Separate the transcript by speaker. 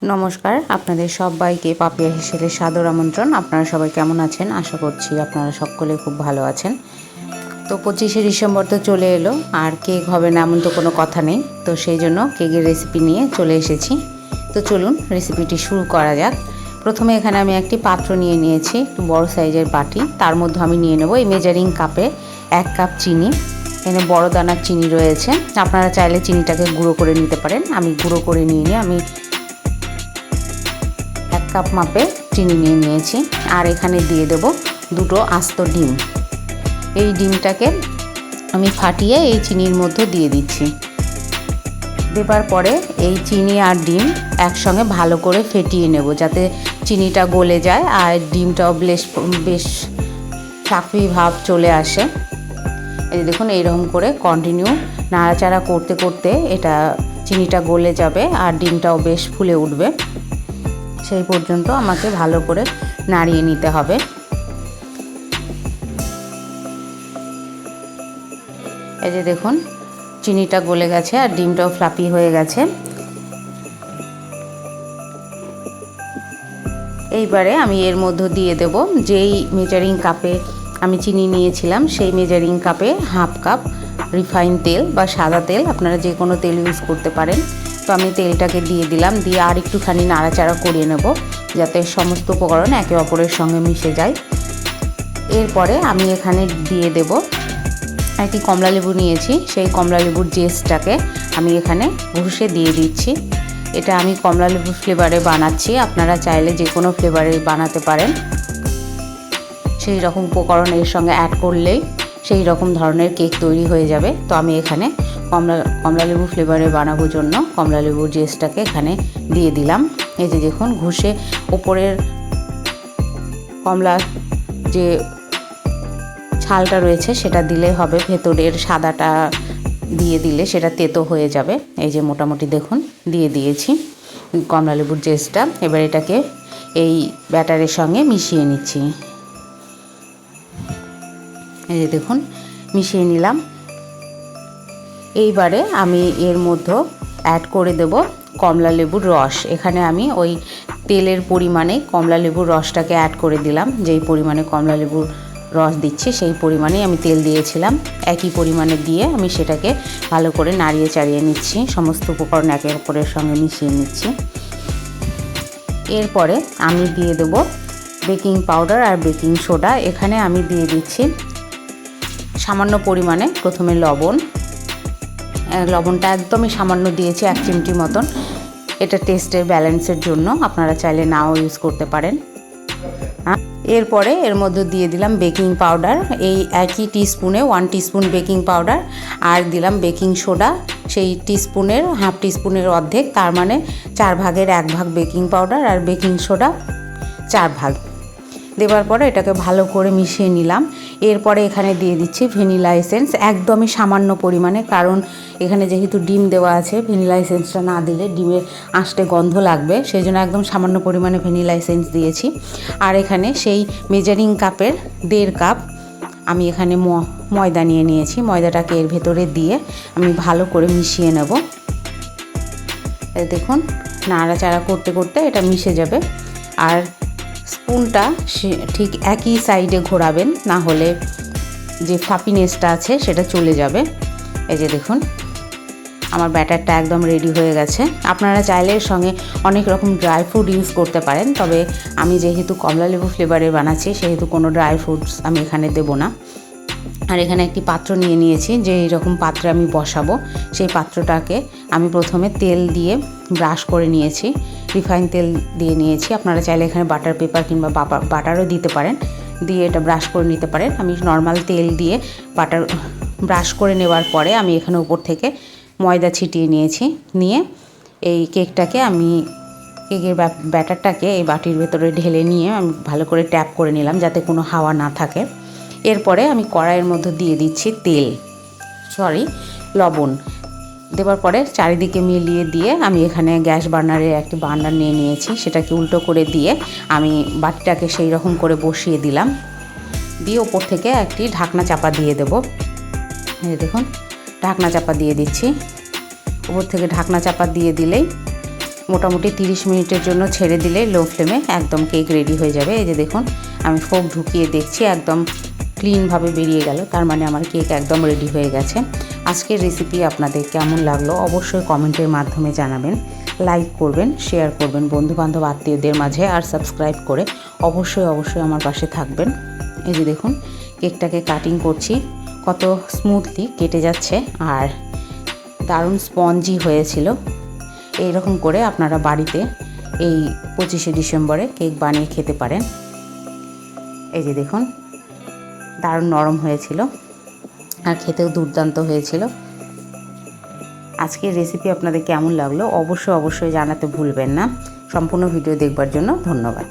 Speaker 1: নমস্কার, আপনাদের সবাইকে পাপিয়া হেসেলের সাদর আমন্ত্রণ। আপনারা সবাই কেমন আছেন? আশা করছি আপনারা সকলে খুব ভালো আছেন। তো 25শে ডিসেম্বর তো চলে এলো, আর কেক হবে না এমন তো কোনো কথা নেই। তো সেই জন্য কেকের রেসিপি নিয়ে চলে এসেছি। তো চলুন রেসিপিটি শুরু করা যাক। প্রথমে এখানে আমি একটি পাত্র নিয়ে নিয়েছি, একটু বড় সাইজের বাটি। তার মধ্যে আমি নিয়ে নেব এই মেজারিং কাপে 1 কাপ চিনি। এখানে বড় দানার চিনি রয়েছে, আপনারা চাইলে চিনিটাকে গুঁড়ো করে নিতে পারেন। আমি গুঁড়ো করে নিয়ে আমি 1 কাপ মাপে চিনি নিয়ে নিয়েছি। আর এখানে দিয়ে দেব 2টো আস্ত ডিম। এই ডিমটাকে আমি ফাটিয়ে এই চিনির মধ্যে দিয়ে দিচ্ছি। দেবার পরে এই চিনি আর ডিম একসঙ্গে ভালো করে ফেটিয়ে নেব, যাতে চিনিটা গলে যায় আর ডিমটাও বেশ চাকরি ভাব চলে আসে। এই দেখুন, এইরকম করে কন্টিনিউ নাড়াচাড়া করতে করতে এটা চিনিটা গলে যাবে আর ডিমটাও বেশ ফুলে উঠবে। সেই পর্যন্ত আমাকে ভালো করে নাড়িয়ে নিতে হবে। এই যে দেখুন, চিনিটা গলে গেছে আর ডিমটাও ফ্লাফি হয়ে গেছে। এইবারে আমি এর মধ্যে দিয়ে দেব যেই মেজারিং কাপে আমি চিনি নিয়েছিলাম, সেই মেজারিং কাপে 1/2 কাপ রিফাইন তেল বা সাদা তেল, আপনারা যে কোনো তেল ইউজ করতে পারেন। তো আমি তেলটাকে দিয়ে দিলাম, দিয়ে আর একটুখানি নাড়াচাড়া করিয়ে নেব, যাতে সমস্ত উপকরণ একে অপরের সঙ্গে মিশে যায়। এরপরে আমি এখানে দিয়ে দেব একটি কমলালেবু নিয়েছি, সেই কমলালেবুর জেসটাকে আমি এখানে ঘষে দিয়ে দিচ্ছি। এটা আমি কমলালেবু ফ্লেভারে বানাচ্ছি, আপনারা চাইলে যে কোনো ফ্লেভারে বানাতে পারেন। সেই রকম উপকরণ এর সঙ্গে অ্যাড করলেই সেই রকম ধরনের কেক তৈরি হয়ে যাবে। তো আমি এখানে কমলালেবু ফ্লেভারে বানানোর জন্য কমলালেবুর জেসটাকে এখানে দিয়ে দিলাম। এই যে দেখুন, ঘষে ওপরের কমলা যে ছালটা রয়েছে সেটা দিলে হবে, ভেতরের সাদাটা দিয়ে দিলে সেটা তেতো হয়ে যাবে। এই যে মোটামুটি দেখুন দিয়ে দিয়েছি কমলালেবুর জেসটা। এবার এটাকে এই ব্যাটারের সঙ্গে মিশিয়ে নিচ্ছি। এই যে দেখুন, মিশিয়ে নিলাম। এইবারে আমি এর মধ্যে অ্যাড করে দেব কমলালেবুর রস। এখানে আমি ওই তেলের পরিমাণে কমলালেবুর রসটাকে অ্যাড করে দিলাম। যেই পরিমাণে কমলালেবুর রস দিচ্ছি সেই পরিমাণেই আমি তেল দিয়েছিলাম, একই পরিমাণে দিয়ে আমি সেটাকে ভালো করে নাড়িয়ে চাড়িয়ে নিচ্ছি, সমস্ত উপকরণ একে অপরের সঙ্গে মিশিয়ে নিচ্ছি। এরপরে আমি দিয়ে দেব বেকিং পাউডার আর বেকিং সোডা। এখানে আমি দিয়ে দিচ্ছি সামান্য পরিমাণে প্রথমে লবণটা একদমই সামান্য দিয়েছি, 1 চিমটি মতন। এটা টেস্টের ব্যালেন্সের জন্য, আপনারা চাইলে নাও ইউজ করতে পারেন। এরপরে এর মধ্যে দিয়ে দিলাম বেকিং পাউডার, এই একই টিস্পুনে 1 টিস্পুন বেকিং পাউডার, আর দিলাম বেকিং সোডা সেই টিস্পুনের 1/2 টিস্পুনের অর্ধেক, তার মানে 4 ভাগের 1 ভাগ বেকিং পাউডার আর বেকিং সোডা 4 ভাগ। দেওয়ার পরে এটাকে ভালো করে মিশিয়ে নিলাম। এরপরে এখানে দিয়ে দিচ্ছি ভ্যানিলা এসেন্স, একদমই সামান্য পরিমাণে, কারণ এখানে যেহেতু ডিম দেওয়া আছে, ভ্যানিলা এসেন্সটা না দিলে ডিমের আঁশটে গন্ধ লাগবে, সেই জন্য একদম সামান্য পরিমাণে ভ্যানিলা এসেন্স দিয়েছি। আর এখানে সেই মেজারিং কাপের 1.5 কাপ আমি এখানে ময়দা নিয়ে নিয়েছি। ময়দাটাকে এর ভেতরে দিয়ে আমি ভালো করে মিশিয়ে নেব। দেখুন, নাড়াচাড়া করতে করতে এটা মিশে যাবে। আর স্পুনটা ঠিক একই সাইডে ঘোরাবেন, না হলে যে ফ্লাফিনেসটা আছে সেটা চলে যাবে। এই যে দেখুন, আমার ব্যাটারটা একদম রেডি হয়ে গেছে। আপনারা চাইলে এর সঙ্গে অনেক রকম ড্রাই ফ্রুট ইউজ করতে পারেন, তবে আমি যেহেতু কমলালেবু ফ্লেভারে বানাচ্ছি সেহেতু কোনো ড্রাই ফ্রুটস আমি এখানে দেবো না। আর এখানে একটি পাত্র নিয়ে নিয়েছি, যে এইরকম পাত্রে আমি বসাবো। সেই পাত্রটাকে আমি প্রথমে তেল দিয়ে ব্রাশ করে নিয়েছি, রিফাইন তেল দিয়ে নিয়েছি। আপনারা চাইলে এখানে বাটার পেপার কিংবা বাটারও দিতে পারেন, দিয়ে এটা ব্রাশ করে নিতে পারেন। আমি নর্মাল তেল দিয়ে ব্রাশ করে নেওয়ার পরে আমি এখানে উপর থেকে ময়দা ছিটিয়ে নিয়েছি। নিয়ে এই কেকের ব্যাটারটাকে এই বাটির ভেতরে ঢেলে নিয়ে আমি ভালো করে ট্যাপ করে নিলাম, যাতে কোনো হাওয়া না থাকে। এরপরে আমি কড়াইয়ের মধ্যে দিয়ে দিচ্ছি লবণ। দেওয়ার পরে চারিদিকে মিলিয়ে দিয়ে আমি এখানে গ্যাস বার্নারের একটি বার্নার নিয়ে নিয়েছি, সেটাকে উল্টো করে দিয়ে আমি বাটিটাকে সেই রকম করে বসিয়ে দিলাম। দিয়ে ওপর থেকে একটি ঢাকনা চাপা দিয়ে দেব। এই দেখুন, ঢাকনা চাপা দিয়ে দিচ্ছি। উপর থেকে ঢাকনা চাপা দিয়ে দিলেই মোটামুটি 30 মিনিটের জন্য ছেড়ে দিলে লো ফ্লেমে একদম কেক রেডি হয়ে যাবে। এই যে দেখুন আমি ফোক ঢুকিয়ে দেখছি, একদম ক্লিনভাবে বেরিয়ে গেল, তার মানে আমার কেক একদম রেডি হয়ে গেছে। আজকের রেসিপি আপনাদের কেমন লাগলো অবশ্যই কমেন্টের মাধ্যমে জানাবেন, লাইক করবেন, শেয়ার করবেন বন্ধুবান্ধব আত্মীয়দের মাঝে, আর সাবস্ক্রাইব করে অবশ্যই আমার পাশে থাকবেন। এই যে দেখুন কেকটাকে কাটিং করছি, কত স্মুথলি কেটে যাচ্ছে আর দারুণ স্পঞ্জি হয়েছিল। এইরকম করে আপনারা বাড়িতে এই 25শে ডিসেম্বরে কেক বানিয়ে খেতে পারেন। এই যে দেখুন দারুণ নরম হয়েছিল আর খেতেও দুর্দান্ত হয়েছিল। আজকের রেসিপি আপনাদের কেমন লাগলো অবশ্যই জানাতে ভুলবেন না। সম্পূর্ণ ভিডিও দেখবার জন্য ধন্যবাদ।